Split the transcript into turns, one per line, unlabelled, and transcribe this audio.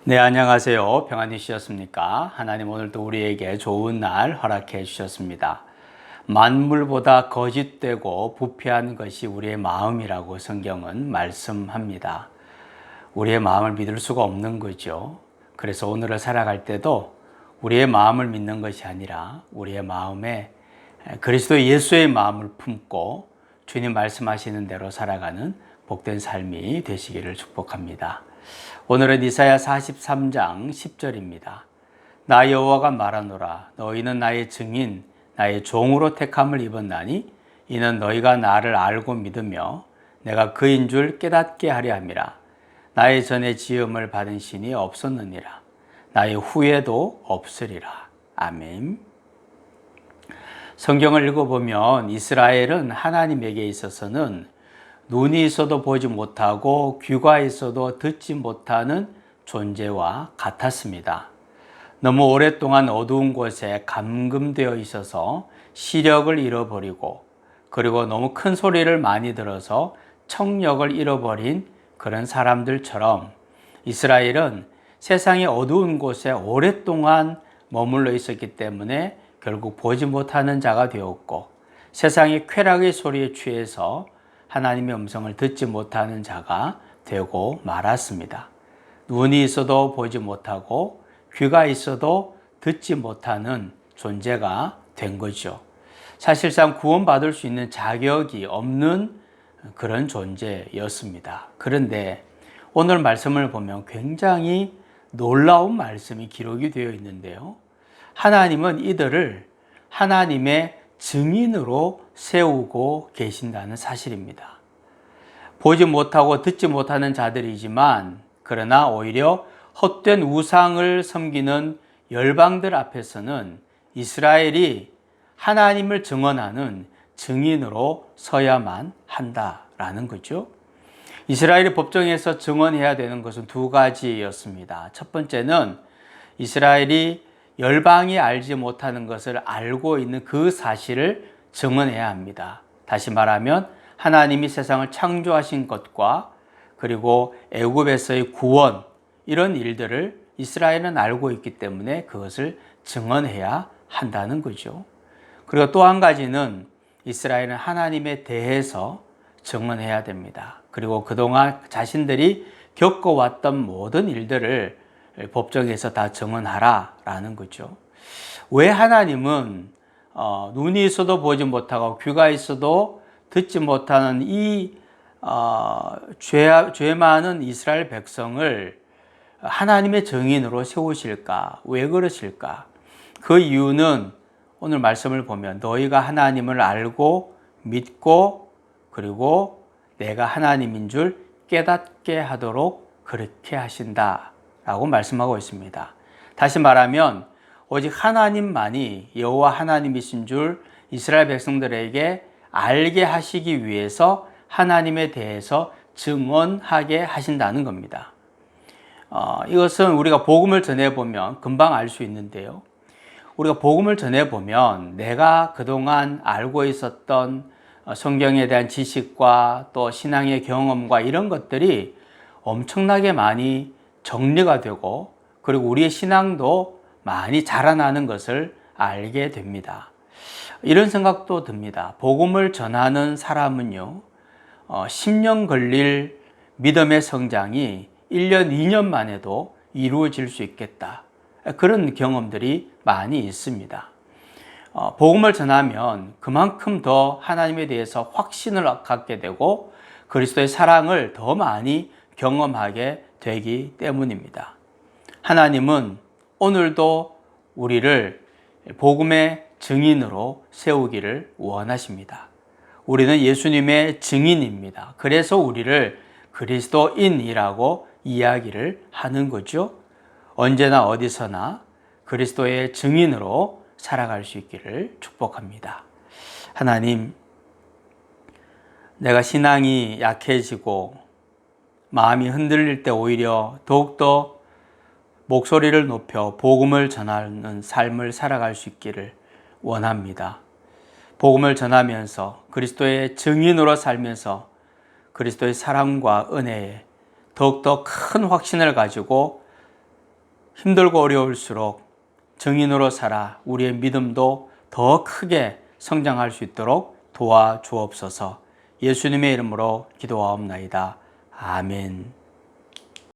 네, 안녕하세요. 평안히 쉬셨습니까? 하나님 오늘도 우리에게 좋은 날 허락해 주셨습니다. 만물보다 거짓되고 부패한 것이 우리의 마음이라고 성경은 말씀합니다. 우리의 마음을 믿을 수가 없는 거죠. 그래서 오늘을 살아갈 때도 우리의 마음을 믿는 것이 아니라 우리의 마음에 그리스도 예수의 마음을 품고 주님 말씀하시는 대로 살아가는 복된 삶이 되시기를 축복합니다. 오늘은 이사야 43장 10절입니다. 나 여호와가 말하노라. 너희는 나의 증인, 나의 종으로 택함을 입었나니 이는 너희가 나를 알고 믿으며 내가 그인 줄 깨닫게 하려 함이라. 나의 전에 지음을 받은 신이 없었느니라. 나의 후에도 없으리라. 아멘. 성경을 읽어보면 이스라엘은 하나님에게 있어서는 눈이 있어도 보지 못하고 귀가 있어도 듣지 못하는 존재와 같았습니다. 너무 오랫동안 어두운 곳에 감금되어 있어서 시력을 잃어버리고 그리고 너무 큰 소리를 많이 들어서 청력을 잃어버린 그런 사람들처럼 이스라엘은 세상의 어두운 곳에 오랫동안 머물러 있었기 때문에 결국 보지 못하는 자가 되었고 세상의 쾌락의 소리에 취해서 하나님의 음성을 듣지 못하는 자가 되고 말았습니다. 눈이 있어도 보지 못하고 귀가 있어도 듣지 못하는 존재가 된 거죠. 사실상 구원받을 수 있는 자격이 없는 그런 존재였습니다. 그런데 오늘 말씀을 보면 굉장히 놀라운 말씀이 기록이 되어 있는데요. 하나님은 이들을 하나님의 증인으로 세우고 계신다는 사실입니다. 보지 못하고 듣지 못하는 자들이지만 그러나 오히려 헛된 우상을 섬기는 열방들 앞에서는 이스라엘이 하나님을 증언하는 증인으로 서야만 한다라는 거죠. 이스라엘이 법정에서 증언해야 되는 것은 두 가지였습니다. 첫 번째는 이스라엘이 열방이 알지 못하는 것을 알고 있는 그 사실을 증언해야 합니다. 다시 말하면 하나님이 세상을 창조하신 것과 그리고 애굽에서의 구원 이런 일들을 이스라엘은 알고 있기 때문에 그것을 증언해야 한다는 거죠. 그리고 또 한 가지는 이스라엘은 하나님에 대해서 증언해야 됩니다. 그리고 그동안 자신들이 겪어왔던 모든 일들을 법정에서 다 증언하라라는 거죠. 왜 하나님은 눈이 있어도 보지 못하고 귀가 있어도 듣지 못하는 이 죄 많은 이스라엘 백성을 하나님의 증인으로 세우실까? 왜 그러실까? 그 이유는 오늘 말씀을 보면 너희가 하나님을 알고 믿고 그리고 내가 하나님인 줄 깨닫게 하도록 그렇게 하신다 라고 말씀하고 있습니다. 다시 말하면 오직 하나님만이 여호와 하나님이신 줄 이스라엘 백성들에게 알게 하시기 위해서 하나님에 대해서 증언하게 하신다는 겁니다. 이것은 우리가 복음을 전해보면 금방 알 수 있는데요. 우리가 복음을 전해보면 내가 그동안 알고 있었던 성경에 대한 지식과 또 신앙의 경험과 이런 것들이 엄청나게 많이 정리가 되고 그리고 우리의 신앙도 많이 자라나는 것을 알게 됩니다. 이런 생각도 듭니다. 복음을 전하는 사람은요, 10년 걸릴 믿음의 성장이 1년, 2년 만에도 이루어질 수 있겠다. 그런 경험들이 많이 있습니다. 복음을 전하면 그만큼 더 하나님에 대해서 확신을 갖게 되고 그리스도의 사랑을 더 많이 경험하게 되기 때문입니다. 하나님은 오늘도 우리를 복음의 증인으로 세우기를 원하십니다. 우리는 예수님의 증인입니다. 그래서 우리를 그리스도인이라고 이야기를 하는 거죠. 언제나 어디서나 그리스도의 증인으로 살아갈 수 있기를 축복합니다. 하나님, 내가 신앙이 약해지고 마음이 흔들릴 때 오히려 더욱더 목소리를 높여 복음을 전하는 삶을 살아갈 수 있기를 원합니다. 복음을 전하면서 그리스도의 증인으로 살면서 그리스도의 사랑과 은혜에 더욱더 큰 확신을 가지고 힘들고 어려울수록 증인으로 살아 우리의 믿음도 더 크게 성장할 수 있도록 도와주옵소서. 예수님의 이름으로 기도하옵나이다. 아멘.